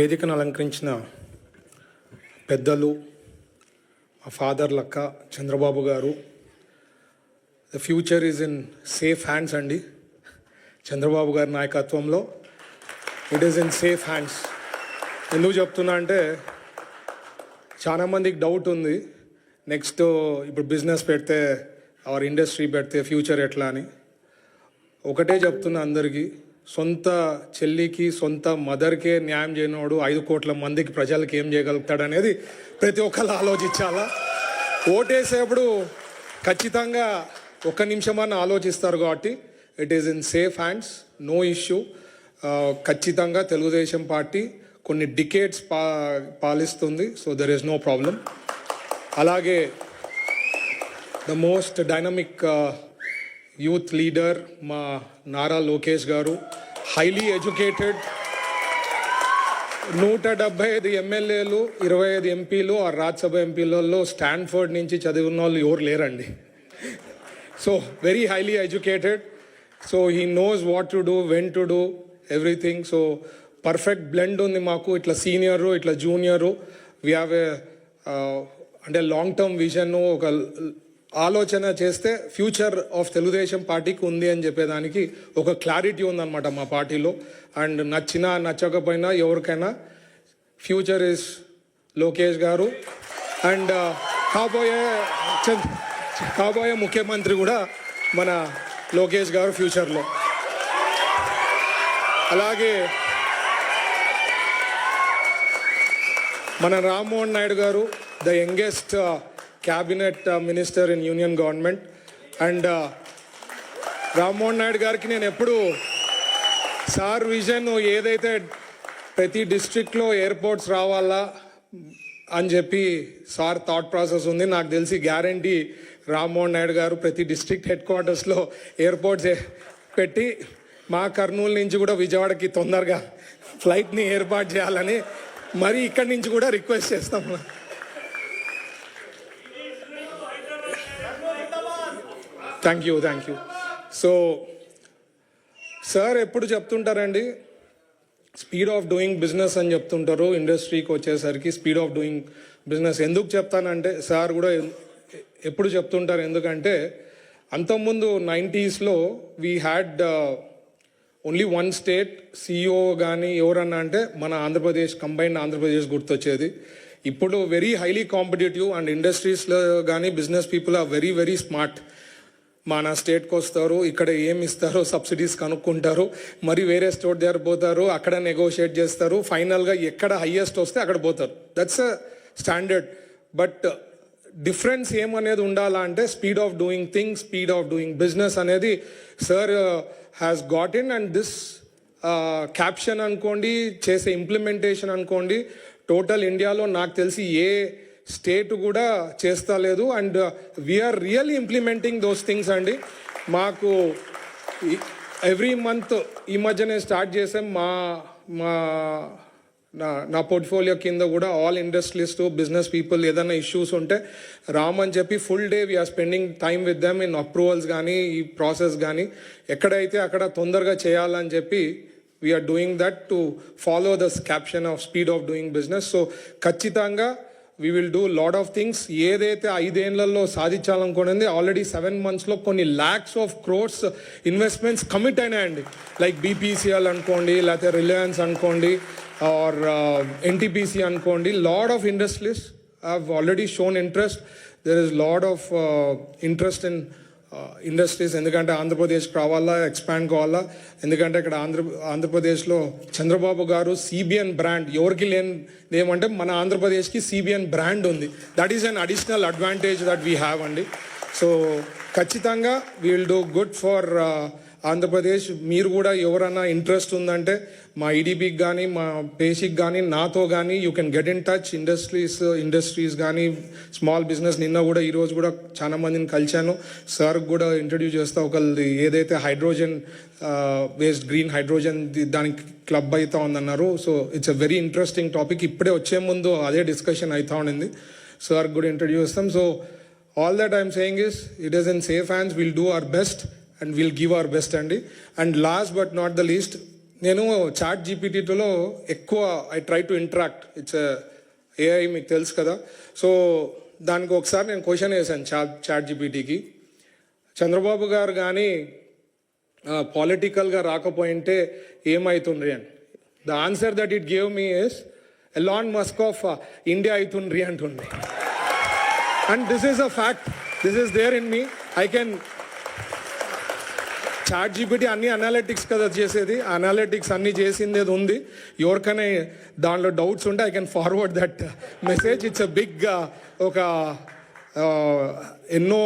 వేదికను అలంకరించిన పెద్దలు, మా ఫాదర్ లక్క చంద్రబాబు గారు, the future is in safe hands అండి. చంద్రబాబు గారి నాయకత్వంలో it is in safe hands. ఎందుకు చెప్తున్నా అంటే చాలామందికి డౌట్ ఉంది, నెక్స్ట్ ఇప్పుడు బిజినెస్ పెడితే ఆర్ ఇండస్ట్రీ పెడితే ఫ్యూచర్ ఎట్లా అని. ఒకటే చెప్తున్నా అందరికీ, సొంత చెల్లికి సొంత మదర్కే న్యాయం చేయనోడు 5 కోట్ల మందికి ప్రజలకి ఏం చేయగలుగుతాడు అనేది ప్రతి ఒక్కరు ఆలోచించాలా. ఓటేసేప్పుడు ఖచ్చితంగా 1 నిమిషమన్నా ఆలోచిస్తారు కాబట్టి it is in safe hands, no issue. ఖచ్చితంగా తెలుగుదేశం పార్టీ కొన్ని డికేట్స్ పాలిస్తుంది, so there is no problem. అలాగే the most dynamic youth leader మా నారా లోకేష్ గారు, హైలీ ఎడ్యుకేటెడ్, 175 ఎమ్మెల్యేలు, 25 ఎంపీలు ఆ రాజ్యసభ ఎంపీలలో స్టాన్ఫర్డ్ నుంచి చదివిన వాళ్ళు ఎవరు లేరండి. So very highly educated, so he knows what to do, when to do everything. So perfect blend ఉంది మాకు, ఇట్లా సీనియరు ఇట్లా జూనియరు. వీ హ్యావ్ ఏ అంటే లాంగ్ టర్మ్ విజన్, ఒక ఆలోచన చేస్తే ఫ్యూచర్ ఆఫ్ తెలుగుదేశం పార్టీకి ఉంది అని చెప్పేదానికి ఒక క్లారిటీ ఉందన్నమాట మా పార్టీలో. అండ్ నచ్చినా నచ్చకపోయినా ఎవరికైనా ఫ్యూచర్ ఇస్ లోకేష్ గారు. అండ్ కాబోయే ముఖ్యమంత్రి కూడా మన లోకేష్ గారు ఫ్యూచర్లో. అలాగే మన రామ్మోహన్ నాయుడు గారు, the youngest cabinet minister in union government. And Rammohan Naidu గారికి నేను ఎప్పుడు సార్ విజన్ ఏదైతే ప్రతి డిస్ట్రిక్ట్లో ఎయిర్పోర్ట్స్ రావాలా అని చెప్పి సార్ థాట్ ప్రాసెస్ ఉంది. నాకు తెలిసి గ్యారంటీ రామ్మోహన్ నాయుడు గారు ప్రతి డిస్ట్రిక్ట్ హెడ్ క్వార్టర్స్లో ఎయిర్పోర్ట్స్ పెట్టి మా కర్నూలు నుంచి కూడా విజయవాడకి తొందరగా ఫ్లైట్ని ఏర్పాటు చేయాలని మరి ఇక్కడి నుంచి కూడా రిక్వెస్ట్ చేస్తాం. Thank you. సో సార్ ఎప్పుడు చెప్తుంటారండి, స్పీడ్ ఆఫ్ డూయింగ్ బిజినెస్ అని చెప్తుంటారు. ఇండస్ట్రీకి వచ్చేసరికి స్పీడ్ ఆఫ్ డూయింగ్ బిజినెస్ ఎందుకు చెప్తానంటే సార్ కూడా ఎప్పుడు చెప్తుంటారు, ఎందుకంటే అంతకుముందు 90sలో we had only 1 state CEO కానీ ఎవరన్నా అంటే మన ఆంధ్రప్రదేశ్, కంబైన్డ్ ఆంధ్రప్రదేశ్ గుర్తొచ్చేది. ఇప్పుడు వెరీ హైలీ కాంపిటేటివ్ అండ్ ఇండస్ట్రీస్లో కానీ business people are very very smart. మన స్టేట్కి వస్తారు, ఇక్కడ ఏమి ఇస్తారో సబ్సిడీస్ కనుక్కుంటారు, మరి వేరే స్టేట్ దగ్గర పోతారు, అక్కడ నెగోషియేట్ చేస్తారు, ఫైనల్గా ఎక్కడ హైయెస్ట్ వస్తే అక్కడ పోతారు. That's a standard. But difference ఏమనేది ఉండాలా అంటే speed of doing things, speed of doing business అనేది sir has got in. And this caption అనుకోండి, చేసే ఇంప్లిమెంటేషన్ అనుకోండి, టోటల్ ఇండియాలో నాకు తెలిసి ఏ స్టేట్ కూడా చేస్తా లేదు. And we're really implementing those things అండి. మాకు ఎవ్రీ మంత్ ఈ మధ్యనే స్టార్ట్ చేసాం, నా పోర్ట్ఫోలియో కింద కూడా ఆల్ ఇండస్ట్రియలిస్ట్, బిజినెస్ పీపుల్ ఏదైనా ఇష్యూస్ ఉంటే రామని చెప్పి full day we're spending time with them in approvals కానీ ఈ ప్రాసెస్ కానీ ఎక్కడైతే అక్కడ తొందరగా చేయాలని చెప్పి we're doing that to follow the caption of speed of doing business. So ఖచ్చితంగా we will do lot of things. ఏదైతే 5 ఏళ్లలో సాధించాలనుకునేది ఆల్రెడీ 7 monthsలో కొన్ని lakhs of crores investments commit అయినాయండి. లైక్ BPCL అనుకోండి, లేకపోతే రిలయన్స్ అనుకోండి, ఆర్ NTPC అనుకోండి. Lot of industries have already shown interest. There is lot of interest in industries. ఎందుకంటే ఆంధ్రప్రదేశ్కి రావాలా, ఎక్స్పాండ్ కావాలా. ఎందుకంటే ఇక్కడ ఆంధ్రప్రదేశ్లో చంద్రబాబు గారు CBN బ్రాండ్ ఎవరికి లేని ఏమంటే మన ఆంధ్రప్రదేశ్కి CBN బ్రాండ్ ఉంది. That is an additional advantage that we have అండి. సో ఖచ్చితంగా we will do good for Andhra Pradesh. మీరు కూడా ఎవరైనా ఇంట్రెస్ట్ ఉందంటే మా ఈడీబీకి కానీ మా పేషిక్ కానీ నాతో కానీ you can get in touch. Industries కానీ స్మాల్ బిజినెస్. నిన్న కూడా ఈరోజు కూడా చాలా మందిని కలిశాను. సార్ కూడా ఇంట్రడ్యూస్ చేస్తా. ఒకళ్ళది ఏదైతే హైడ్రోజన్ వేస్ట్, గ్రీన్ హైడ్రోజన్ దానికి క్లబ్ అవుతా ఉందన్నారు. So it's a very interesting topic. ఇప్పుడే వచ్చే ముందు అదే డిస్కషన్ అవుతా ఉండింది. సార్ కూడా ఇంట్రడ్యూస్ చేస్తాం. So all that I'm saying is it is in safe hands. Will do our best and we'll give our best, Andy. And last but not the least, నేను chat జీపీటీలో ఎక్కువ I try to interact. It's AI, మీకు తెలుసు కదా. So దానికి ఒకసారి నేను question వేసాను chat జీపీటీకి, Chandrababu గారు కానీ పాలిటికల్గా రాకపోయింటే ఏమవుతుండ్రి అని. The answer that it gave me is Elon Musk of India అవుతుండ్రి అంటుండ్రి. And this is a fact, this is there in me. I can chat GPT అన్ని అనాలిటిక్స్ కదా చేసేది, అనాలిటిక్స్ అన్ని చేసింది ఏది ఉంది. ఎవరికైనా దాంట్లో డౌట్స్ ఉంటే I can forward that message. It's a big ఒక ఎన్నో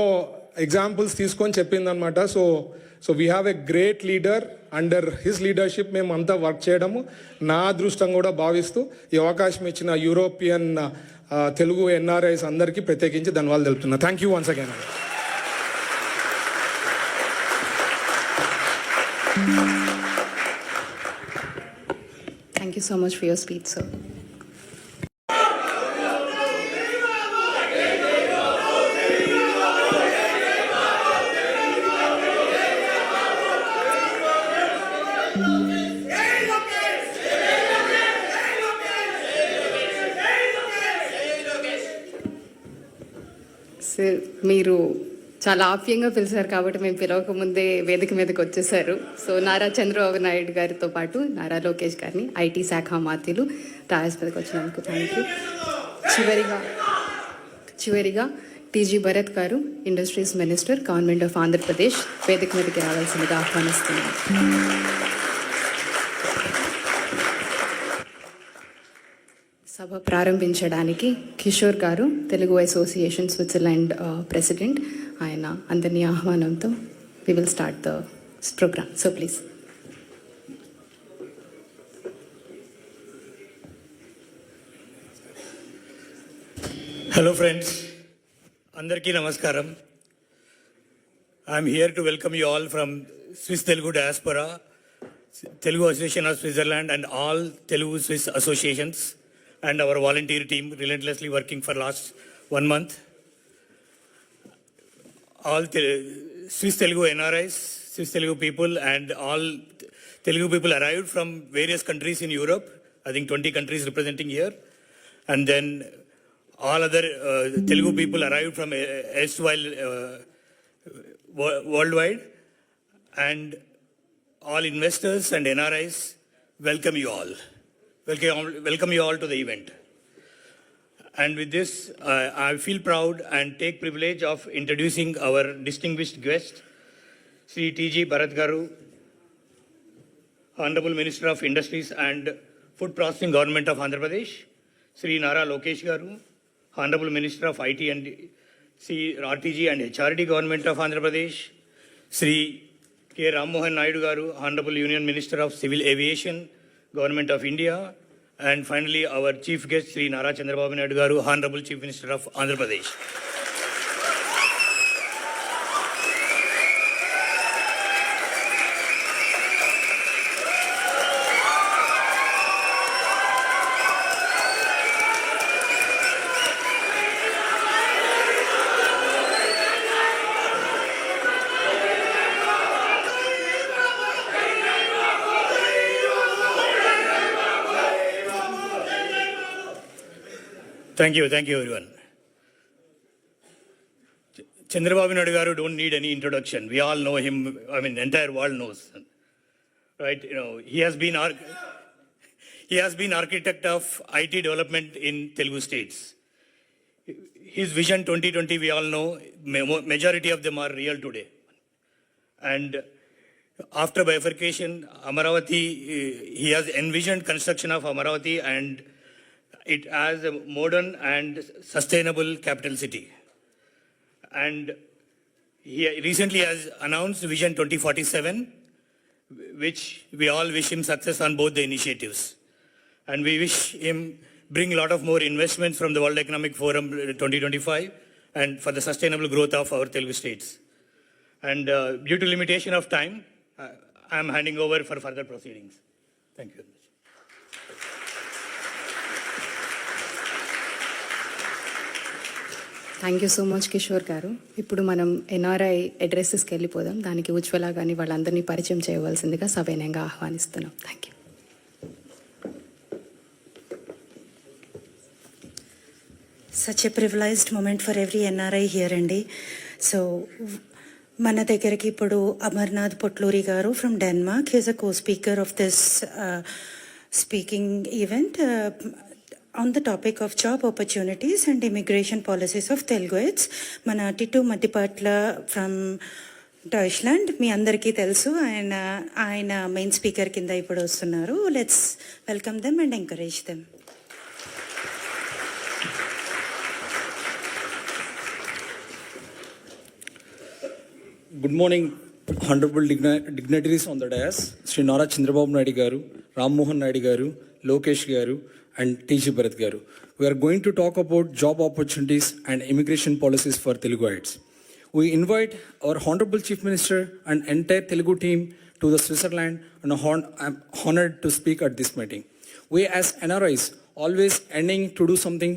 ఎగ్జాంపుల్స్ తీసుకొని చెప్పిందనమాట. So we have a great leader, under his leadership మేము అంతా వర్క్ చేయడము నా అదృష్టం కూడా భావిస్తూ ఈ అవకాశం ఇచ్చిన యూరోపియన్ తెలుగు ఎన్ఆర్ఐస్ అందరికీ ప్రత్యేకించి ధన్యవాదాలు తెలుపుతున్నా. Thank you once again. Thank you so much for your speech, sir. Sir, మీరు చాలా ఆప్యంగా పిలిచారు కాబట్టి మేము పిలవకముందే వేదిక మీదకి వచ్చేసారు. సో నారా చంద్రబాబు నాయుడు గారితో పాటు నారా లోకేష్ గారిని, ఐటీ శాఖ మాత్యులు రాజస్పతికి వచ్చినందుకు థ్యాంక్ యూ. చివరిగా టీజీ భరత్ గారు, industries minister, government of Andhra Pradesh, వేదిక మీదకి రావాల్సిందిగా ఆహ్వానిస్తున్నాను. సభ ప్రారంభించడానికి కిషోర్ గారు, తెలుగు అసోసియేషన్ స్విట్జర్లాండ్ ప్రెసిడెంట్, ఆయన అందరినీ ఆహ్వానంతో we will start the program. So please. Hello friends, Andarki Namaskaram. I am here to welcome you all from Swiss Telugu Diaspora, Telugu Association of Switzerland and all Telugu Swiss associations and our volunteer team relentlessly working for last 1 month. All Swiss Telugu NRIs, Swiss Telugu people and all Telugu people arrived from various countries in Europe, I think 20 countries representing here, and then all other Telugu people arrived from erstwhile worldwide, and all investors and NRIs welcome you all. Welcome you all to the event. And with this, I feel proud and take privilege of introducing our distinguished guest, Sri T.G. Bharat Garu, Honorable Minister of Industries and Food Processing, Government of Andhra Pradesh, Sri Nara Lokesh Garu, Honorable Minister of IT and RTG and HRD, Government of Andhra Pradesh, Sri K. Mohan Naidu Garu, Honorable Union Minister of Civil Aviation, Government of India, and finally our Chief Guest, Sri Nara Chandrababu Naidu Garu, Honorable Chief Minister of Andhra Pradesh. Thank you everyone. Chandrababu Naidu Garu don't need any introduction. We all know him. I mean, entire world knows, right? You know, he has been architect of IT development in Telugu states. His vision 2020, we all know, majority of them are real today. And after bifurcation, Amaravati, he has envisioned construction of Amaravati and it as a modern and sustainable capital city. And he recently has announced Vision 2047, which we all wish him success on both the initiatives. And we wish him bring a lot of more investments from the World Economic Forum 2025 and for the sustainable growth of our Telugu states. And due to limitation of time, I am handing over for further proceedings. Thank you. Thank you so much Kishore గారు. ఇప్పుడు మనం NRI అడ్రస్కి వెళ్ళిపోదాం. దానికి ఉజ్వల కానీ వాళ్ళందరినీ పరిచయం చేయవలసిందిగా సవినయంగా ఆహ్వానిస్తున్నాం. Thank you. Such a privileged moment for every NRI here అండి. సో మన దగ్గరికి ఇప్పుడు అమర్నాథ్ పొట్లూరి గారు from Denmark. He's a co speaker of this speaking event on the topic of job opportunities and immigration policies of Teluguites. మన Titu మధ్యపాట్ల from Deutschland మీ అందరికీ తెలుసు. ఆయన main speaker కింద ఇప్పుడు వస్తున్నారు. Let's welcome them and encourage them. Good morning, honorable dignitaries on the dais, Sri Nara Chandrababu Naidu garu, Mohan Naidu garu, Lokesh garu, and T.G. Bharat garu. We are going to talk about job opportunities and immigration policies for Teluguites. We invite our honorable Chief Minister and entire Telugu team to the Switzerland, and I'm honored to speak at this meeting. We as NRIs always ending to do something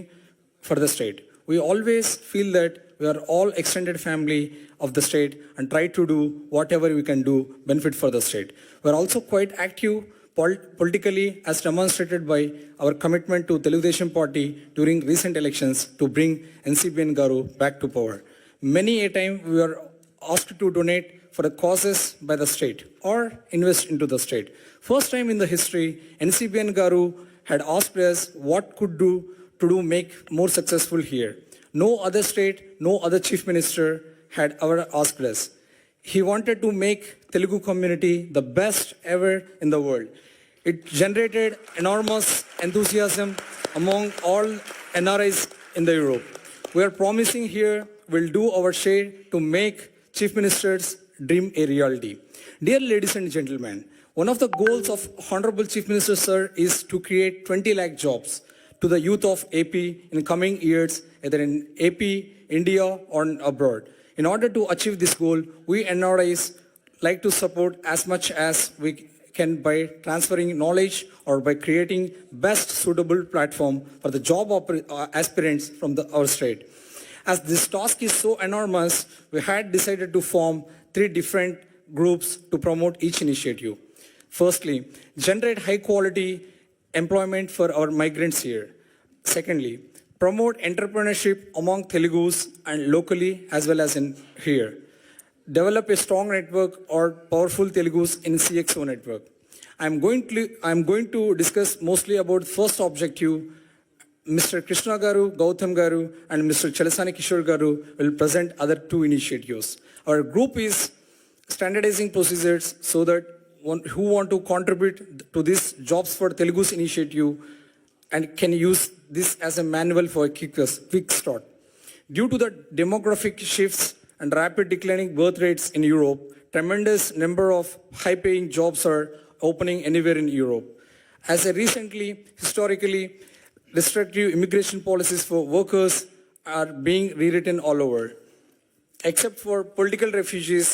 for the state. We always feel that we are all extended family of the state and try to do whatever we can do benefit for the state. We are also quite active politically as demonstrated by our commitment to Telugu Desam Party during recent elections to bring NCBN Garu back to power. Many a time we are asked to donate for the causes by the state or invest into the state. First time in the history, NCBN Garu had asked us what could do to make more successful here. No other state, no other chief minister had ever asked us. He wanted to make Telugu community the best ever in the world. It generated enormous enthusiasm among all NRIs in the Europe. We are promising here we'll do our share to make chief minister's dream a reality. Dear ladies and gentlemen, one of the goals of Honorable Chief Minister Sir is to create 20 lakh jobs to the youth of AP in coming years, either in AP, India or abroad. In order to achieve this goal, we NRIs like to support as much as we can by transferring knowledge or by creating best suitable platform for the job aspirants from our state. As this task is so enormous, we had decided to form 3 different groups to promote each initiative. Firstly, generate high quality employment for our migrants here. Secondly, promote entrepreneurship among Telugus and locally as well as in here. Develop a strong network or powerful Telugus in CXO network. I'm going to discuss mostly about first objective. Mr. Krishna Garu, Gautam Garu and Mr. Chalasani Kishore Garu will present other 2 initiatives. Our group is standardizing procedures so that who want to contribute to this Jobs for Telugus initiative and can use this as a manual for a quick start. Due to the demographic shifts and rapid declining birth rates in Europe, tremendous number of high-paying jobs are opening anywhere in Europe. As a historically restrictive immigration policies for workers are being rewritten all over. Except for political refugees,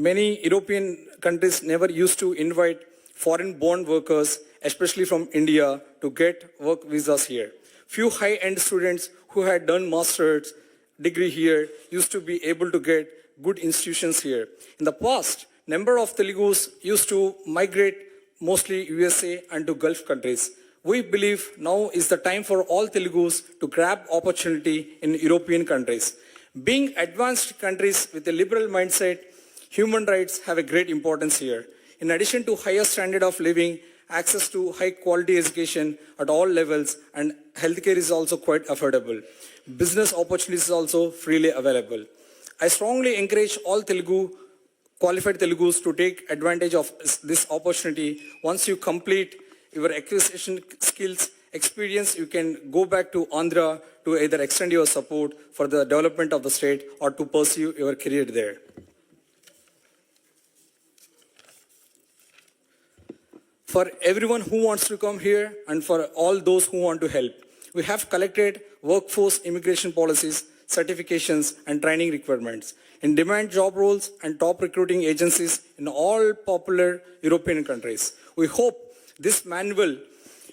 many European countries never used to invite foreign-born workers, especially from India, to get work visas here. Few high-end students who had done master's degree here used to be able to get good institutions here. In the past, number of Telugus used to migrate mostly USA and to Gulf countries. We believe now is the time for all Telugus to grab opportunity in European countries. Being advanced countries with a liberal mindset, human rights have a great importance here. In addition to higher standard of living, access to high quality education at all levels and healthcare is also quite affordable. Business opportunities is also freely available. I strongly encourage all qualified Telugus to take advantage of this opportunity. Once you complete your acquisition skills, experience, you can go back to Andhra to either extend your support for the development of the state or to pursue your career there. For everyone who wants to come here and for all those who want to help, we have collected workforce immigration policies, certifications and training requirements in demand job roles and top recruiting agencies in all popular European countries. We hope this manual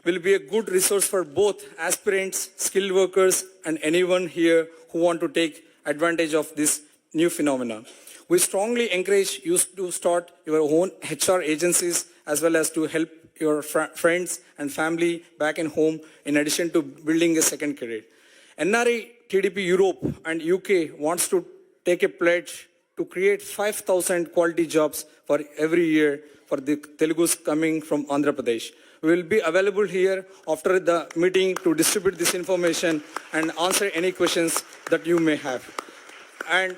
will be a good resource for both aspirants, skilled workers and anyone here who want to take advantage of this new phenomena. We strongly encourage you to start your own HR agencies as well as to help your friends and family back in home in addition to building a second career. NRI TDP Europe and UK wants to take a pledge to create 5,000 quality jobs for every year for the Telugus coming from Andhra Pradesh. We will be available here after the meeting to distribute this information and answer any questions that you may have. And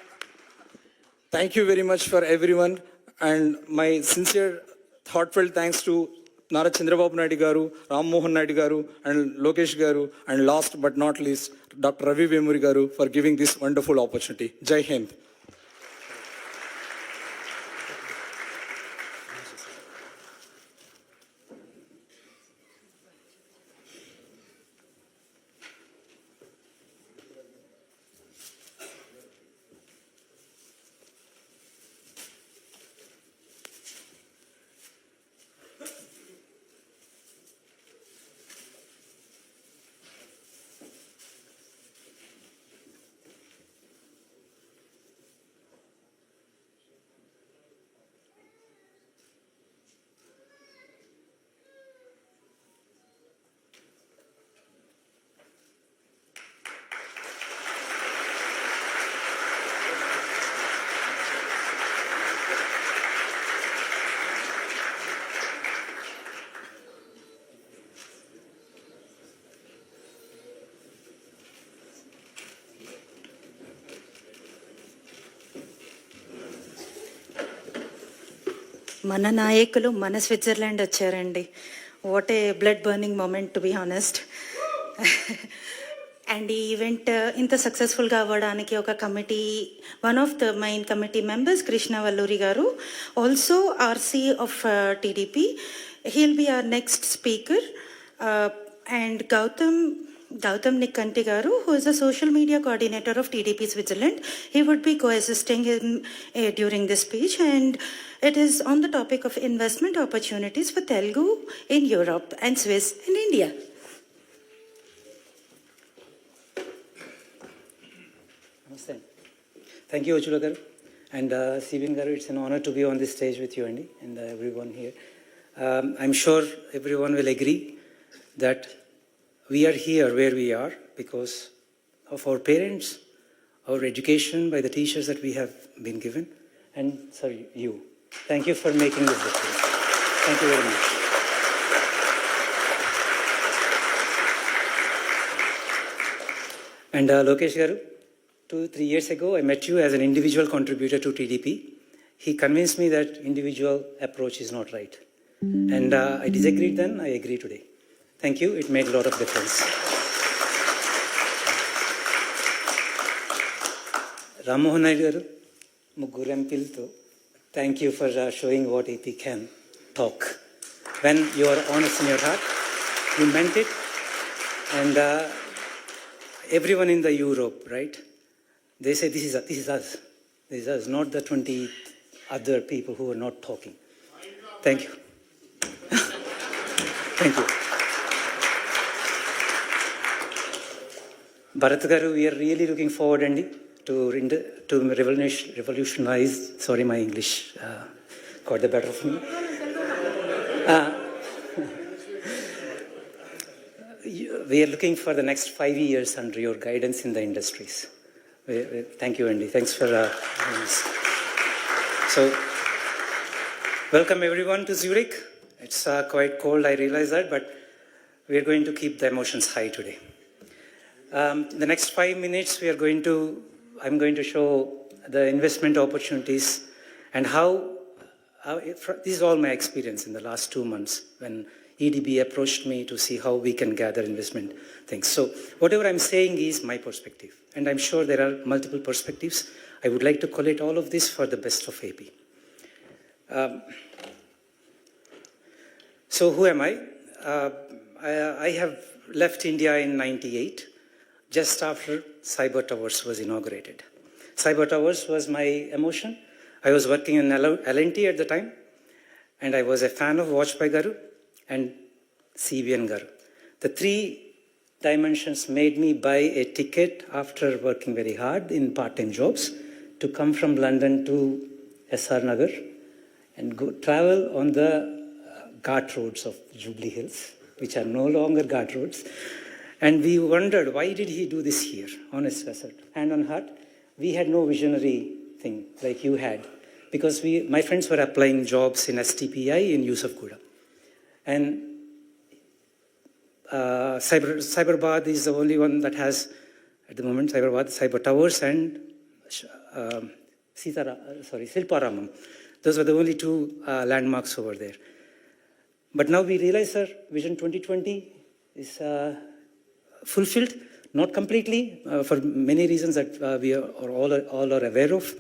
thank you very much for everyone, and my sincere, heartfelt thanks to Nara Chandrababu Naidu garu, Ram Mohan Naidu garu, and Lokesh garu, and last but not least, Dr. Ravi Vemuri garu for giving this wonderful opportunity. Jai Hind. మన నాయకులు మన Switzerland వచ్చారండి. What a blood burning moment to be honest. And ఈ event ఇంత సక్సెస్ఫుల్గా అవ్వడానికి ఒక committee, one of the main committee members Krishna Valluri garu, also RC of TDP, he'll be our next speaker. And Gautam Nikkanti garu, who is the social media coordinator of TDP Switzerland. He would be co-assisting him during this speech, and it is on the topic of investment opportunities for Telugu in Europe and Swiss in India. Namaste. Thank you, Ochula garu. And Sibin garu, it's an honor to be on this stage with you, Andy, and everyone here. I'm sure everyone will agree that we are here where we are because of our parents, our education by the teachers that we have been given, and sorry, you. Thank you for making this difference. Thank you very much. And Lokesh garu, 2-3 years ago, I met you as an individual contributor to TDP. He convinced me that individual approach is not right. And I disagreed then, I agree today. Thank you, it made a lot of difference. Ram Mohan Naidu garu, Mugguru MPlto, thank you for showing what AP can talk. When you are honest in your heart, you meant it. And everyone in the Europe, right? They say this is us. This is us, not the 20 other people who are not talking. Thank you. Thank you. Bharat garu, we are really looking forward, Andy, to revolutionize. Sorry, my English got the better of me. We are looking for the next 5 years under your guidance in the industries. Thank you, Andy. Thanks for this. So, welcome everyone to Zurich. It's quite cold, I realize that, but we are going to keep the emotions high today. The next 5 minutes, I'm going to show the investment opportunities and how this is all my experience in the last 2 months when EDB approached me to see how we can gather investment things. So whatever I'm saying is my perspective, and I'm sure there are multiple perspectives. I would like to collate all of this for the best of AP. So who am I? I have left India in '98. Just after Cyber Towers was inaugurated. Cyber Towers was my emotion. I was working in L&T at the time, and I was a fan of Vajpayee garu and CBN garu. The three dimensions made me buy a ticket after working very hard in part-time jobs to come from London to SR Nagar and go travel on the Ghat roads of Jubilee Hills, which are no longer Ghat roads. And we wondered, why did he do this here? Honest answer, hand on heart, we had no visionary thing like you had, because my friends were applying jobs in STPI in Yusuf Kuda. And Cyberbad is the only one that has, at the moment, Cyber Towers and Silparamam. Those were the only two landmarks over there. But now we realize our Vision 2020 is fulfilled, not completely, for many reasons that we are all are aware of.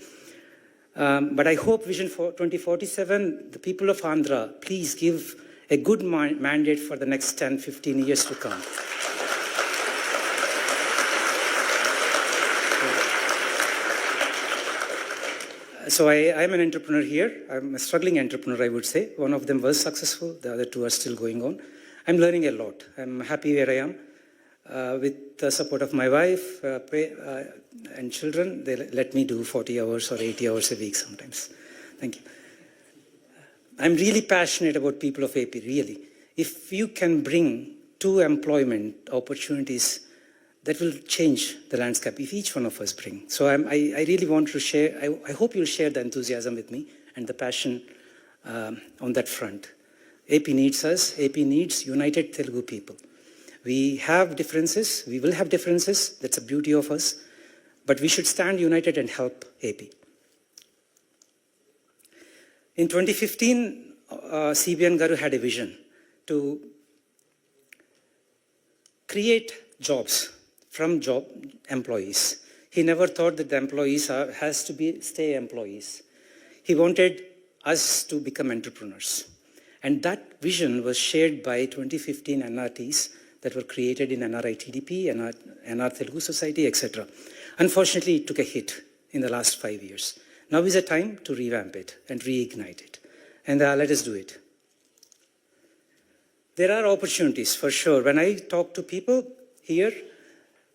But I hope Vision 2047, the people of Andhra, please give a good mandate for the next 10, 15 years to come. So I'm an entrepreneur here. I'm a struggling entrepreneur, I would say. One of them was successful. The other two are still going on. I'm learning a lot. I'm happy where I am. With the support of my wife and children, they let me do 40 hours or 80 hours a week sometimes. Thank you. I'm really passionate about people of AP, really. If you can bring 2 employment opportunities, that will change the landscape if each one of us bring. So I really want to share, I hope you'll share the enthusiasm with me and the passion on that front. AP needs us. AP needs united Telugu people. We have differences. We will have differences. That's the beauty of us. But we should stand united and help AP. In 2015, CBN Garu had a vision to create jobs from job employees. He never thought that the employees has to stay employees. He wanted us to become entrepreneurs. And that vision was shared by 2015 NRTs that were created in NRITDP, NR Telugu Society, etc. Unfortunately, it took a hit in the last 5 years. Now is the time to revamp it and reignite it. And let us do it. There are opportunities for sure. When I talk to people here,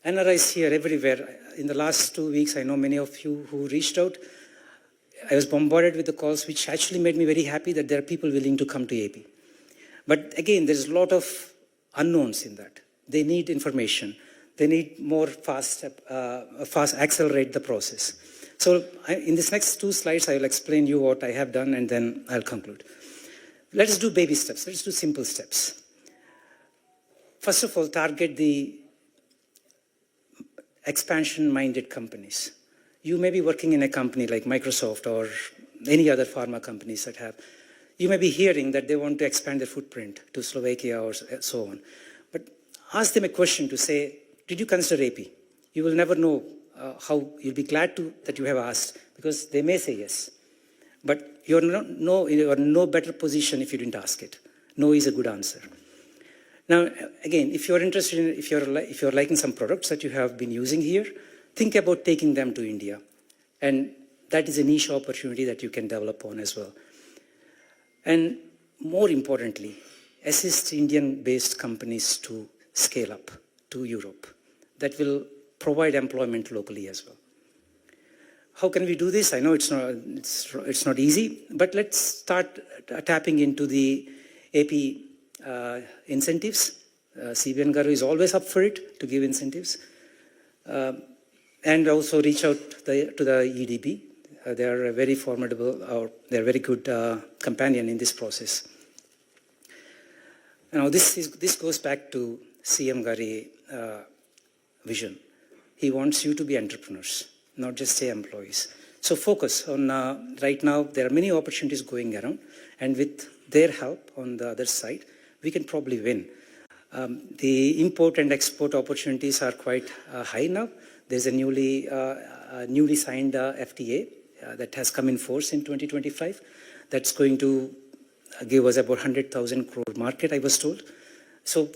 NRIs here everywhere. In the last 2 weeks, I know many of you who reached out. I was bombarded with the calls, which actually made me very happy that there are people willing to come to AP. But again, there's a lot of unknowns in that. They need information. They need more fast accelerate the process. So in this next 2 slides, I will explain you what I have done and then I'll conclude. Let us do baby steps. Let's do simple steps. First of all, target the expansion-minded companies. You may be working in a company like Microsoft or any other pharma companies that have. You may be hearing that they want to expand their footprint to Slovakia or so on. But ask them a question to say, did you consider AP? You will never know how, you'll be glad that you have asked, because they may say yes. But you're in no better position if you didn't ask it. No is a good answer. Now, again, if you're interested in, if you're liking some products that you have been using here, think about taking them to India. And that is a niche opportunity that you can develop on as well. And more importantly, assist Indian-based companies to scale up to Europe. That will provide employment locally as well. How can we do this? I know it's not easy, but let's start tapping into the AP incentives. CBN Garu is always up for it to give incentives. And also reach out to the EDB. They are a very formidable, or they're a very good companion in this process. Now this goes back to CM Gari vision. He wants you to be entrepreneurs, not just say employees. So focus on, right now, there are many opportunities going around, and with their help on the other side, we can probably win. The import and export opportunities are quite high now. There's a newly signed FTA that has come in force in 2025. That's going to give us about 100,000 crore market, I was told. So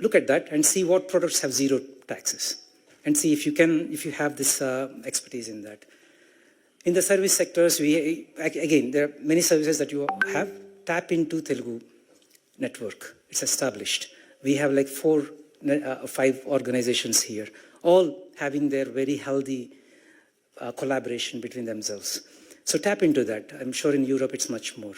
look at that and see what products have zero taxes, and see if you have this expertise in that. In the service sectors, again, there are many services that you have. Tap into Telugu network. It's established. We have like 4 5 organizations here, all having their very healthy collaboration between themselves. So tap into that. I'm sure in Europe it's much more.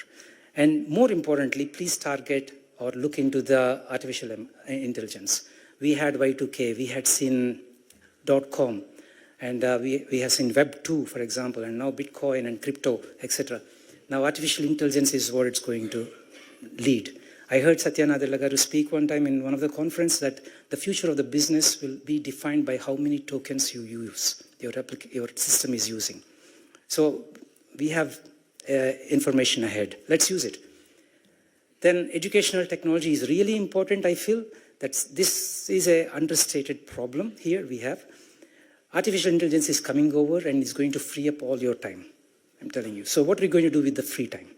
And more importantly, please target or look into the artificial intelligence. We had Y2K, we had seen .com, and we have seen Web 2, for example, and now Bitcoin and crypto, etc. Now artificial intelligence is what it's going to lead. I heard Satya Nadella Garu speak one time in one of the conference that the future of the business will be defined by how many tokens you use, your system is using. So we have information ahead. Let's use it. Then educational technology is really important, I feel. This is an understated problem here we have. Artificial intelligence is coming over and is going to free up all your time, I'm telling you. So what are we going to do with the free time?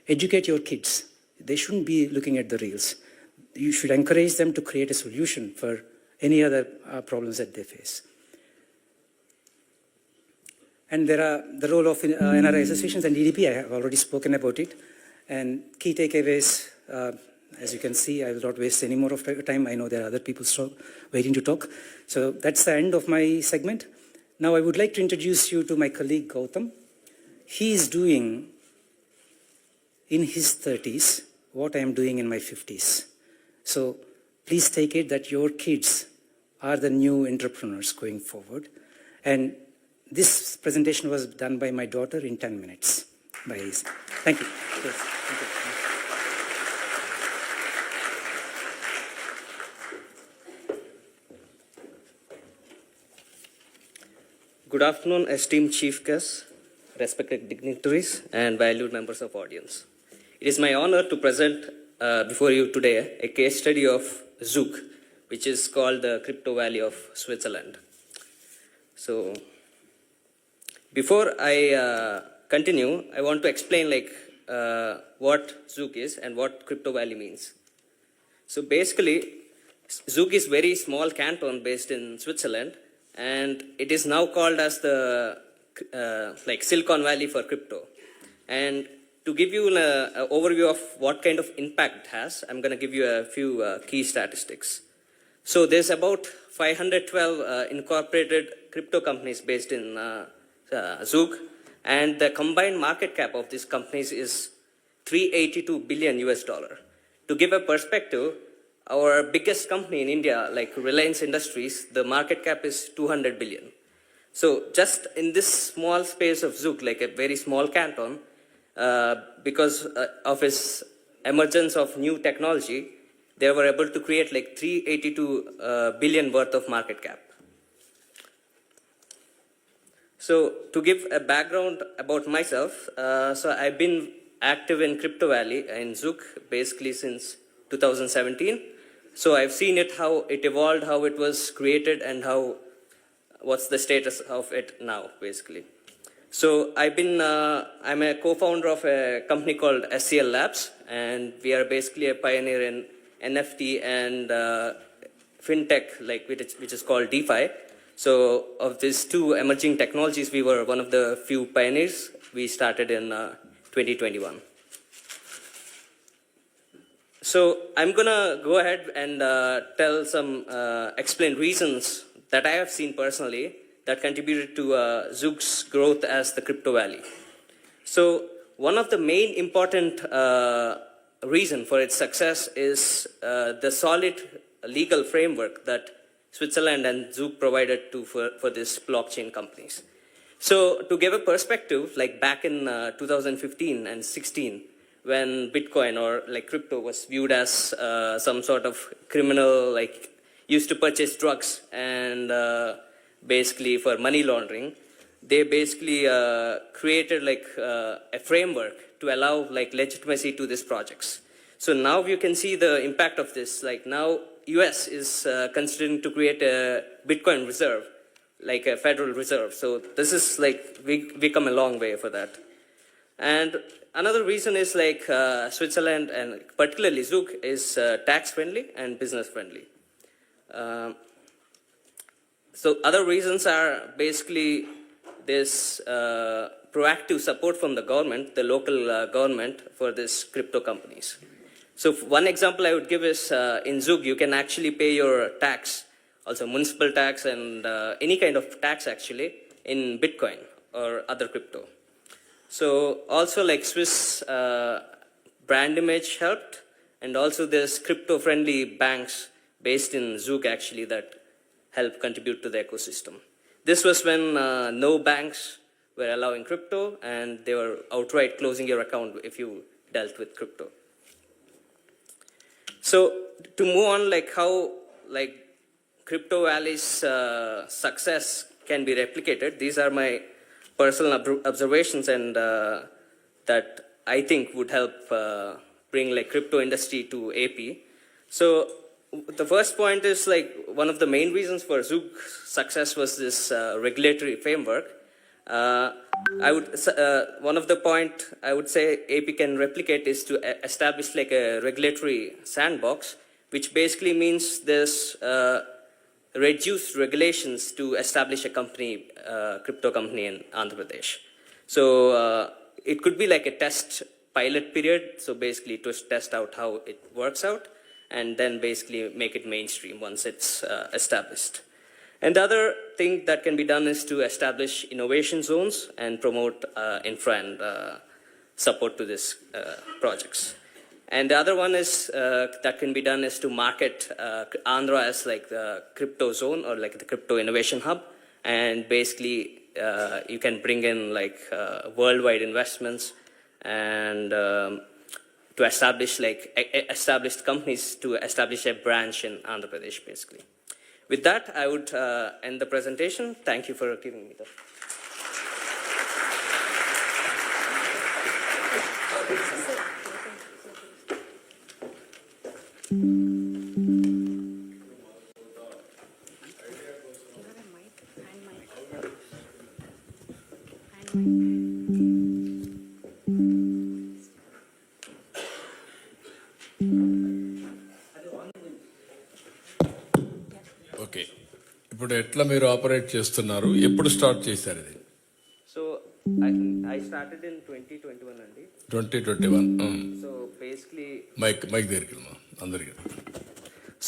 Educate your kids. They shouldn't be looking at the reels. You should encourage them to create a solution for any other problems that they face. And there are the role of NRI associations and EDP. I have already spoken about it. And key takeaways, as you can see, I will not waste any more of your time. I know there are other people waiting to talk. So that's the end of my segment. Now I would like to introduce you to my colleague Gautam. He is doing in his 30s what I am doing in my 50s. So please take it that your kids are the new entrepreneurs going forward. And this presentation was done by my daughter in 10 minutes. Thank you. Yes, thank you. Good afternoon, esteemed chief guests, respected dignitaries, and valued members of audience. It is my honor to present before you today a case study of Zug, which is called the Crypto Valley of Switzerland. So, before I continue, I want to explain what Zug is and what Crypto Valley means. So basically, Zug is very small canton based in Switzerland, and it is now called as the Silicon Valley for crypto. And to give you an overview of what kind of impact it has, I'm going to give you a few key statistics. So there's about 512 incorporated crypto companies based in Zug, and the combined market cap of these companies is $382 billion US. To give a perspective, our biggest company in India, like Reliance Industries, the market cap is 200 billion. So just in this small space of Zug, like a very small canton, because of its emergence of new technology, they were able to create like 382 billion worth of market cap. So to give a background about myself, so I've been active in Crypto Valley in Zug basically since 2017. So I've seen it, how it evolved, how it was created, and what's the status of it now, basically. So I'm a co-founder of a company called SCL Labs, and we are basically a pioneer in NFT and fintech, which is called DeFi. So of these two emerging technologies, we were one of the few pioneers. We started in 2021. So I'm gonna go ahead and explain reasons that I have seen personally that contributed to Zug's growth as the Crypto Valley. So one of the main important reason for its success is the solid legal framework that Switzerland and Zug provided for these blockchain companies. So to give a perspective, like back in 2015 and 16, when Bitcoin or crypto was viewed as some sort of criminal, used to purchase drugs and basically for money laundering, they basically created a framework to allow legitimacy to these projects. So now you can see the impact of this. Now US is considering to create a Bitcoin reserve, like a federal reserve. So this is we come a long way for that. And another reason is Switzerland and particularly Zug is tax friendly and business friendly. So other reasons are basically this proactive support from the government, the local government for these crypto companies. So one example I would give is in Zug, you can actually pay your tax, also municipal tax and any kind of tax actually in Bitcoin or other crypto. So also like Swiss brand image helped, and also there's crypto-friendly banks based in Zug actually that help contribute to the ecosystem. This was when no banks were allowing crypto, and they were outright closing your account if you dealt with crypto. So to move on, like how like Crypto Valley's success can be replicated, these are my personal observations, and that I think would help bring like crypto industry to AP. So the first point is like one of the main reasons for Zug's success was this regulatory framework. One of the point I would say AP can replicate is to establish like a regulatory sandbox, which basically means there's reduced regulations to establish a company, crypto company in Andhra Pradesh. So it could be like a test pilot period. So basically to test out how it works out, and then basically make it mainstream once it's established. And the other thing that can be done is to establish innovation zones and promote infra and support to these projects. And the other one is that can be done is to market Andhra as like the crypto zone or like the crypto innovation hub, and basically you can bring in like worldwide investments and to establish like established companies to establish a branch in Andhra Pradesh basically. With that, I would end the presentation. Thank you for giving me the. Okay, ఇప్పుడు ఎట్లా మీరు operate చేస్తున్నారు, ఎప్పుడు start చేశారు ఇది? So I started in 2021 అండి. 2021. So basically mic దగ్గరికి వెళ్దాం అందరికి.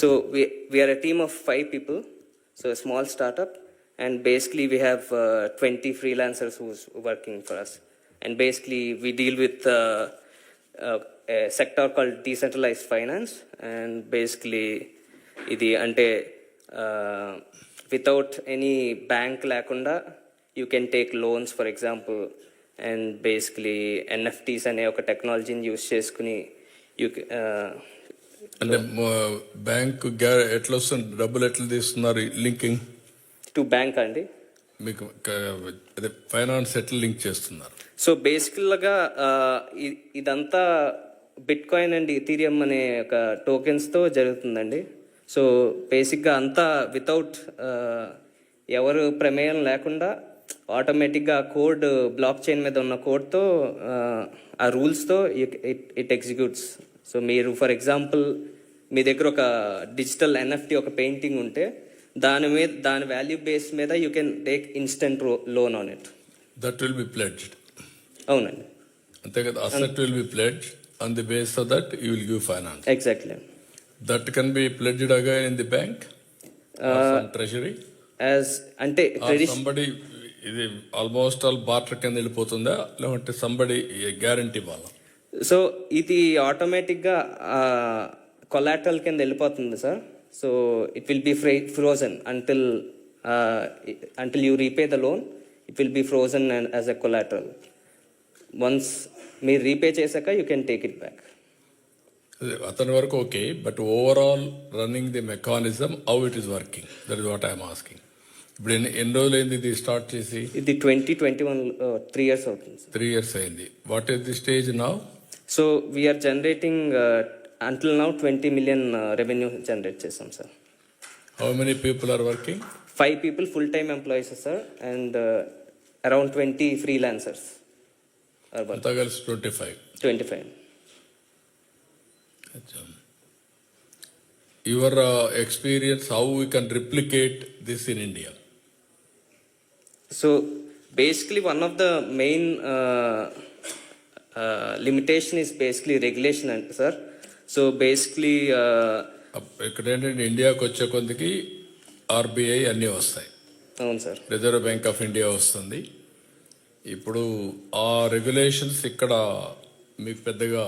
So we are a team of 5 people, so a small startup, and basically we have 20 freelancers who's working for us, and basically we deal with a sector called decentralized finance, and basically idi ante without any bank lakunda you can take loans for example, and basically NFTs ane oka technology ni use cheskuni you అంటే bank ఎట్లా వస్తుంది, డబ్బులు ఎట్లా తీస్తున్నారు, linking to bank andi. మీకు అదే finance ఎట్లా link చేస్తున్నారు? సో బేసికల్గా ఇదంతా బిట్ కాయిన్ అండ్ ఇథీరియం అనే ఒక టోకెన్స్తో జరుగుతుందండి. సో బేసిక్గా అంతా వితౌట్ ఎవరు ప్రమేయం లేకుండా ఆటోమేటిక్గా కోడ్ బ్లాక్ చైన్ మీద ఉన్న కోడ్తో ఆ రూల్స్తో ఇట్ ఎగ్జిక్యూట్స్. సో మీరు ఫర్ ఎగ్జాంపుల్ మీ దగ్గర ఒక డిజిటల్ ఎన్ఎఫ్టీ ఒక పెయింటింగ్ ఉంటే దాని వాల్యూ బేస్ మీద you can take instant loan on it. That will be pledged. అవునండి, అంతే కదా, asset will be pledged on the base of that you will give finance. Exactly. That can be pledged again in the bank treasury as అంటే somebody. ఇది almost all barter కింద వెళ్ళిపోతుందా, లేదంటే somebody guarantee ఇవ్వాలా? So ఇది ఆటోమేటిక్గా collateral కింద వెళ్ళిపోతుంది sir. So it will be frozen until you repay the loan. It will be frozen as a collateral. Once మీరు రీపే చేశాక you can take it back. అతని వరకు okay, but overall running the mechanism how it is working, that is what I'm asking. ఇప్పుడు ఎన్ని రోజులు అయింది ఇది start చేసి? ఇది 2021 3 years అవుతుంది. 3 years అయింది. What is the stage now? So we're generating until now 20 million revenue generate చేసాం sir. How many people are working? 5 people full-time employees sir, and around 20 freelancers are working. అంతా కలిసి 25. Your experience, how we can replicate this in India? So basically one of the main limitation is basically regulation, sir. So basically ఇక్కడ ఏంటంటే ఇండియాకి వచ్చే కొందికి RBI అన్నీ వస్తాయి, అవును sir. Reserve bank of India వస్తుంది. ఇప్పుడు ఆ రెగ్యులేషన్స్ ఇక్కడ మీకు పెద్దగా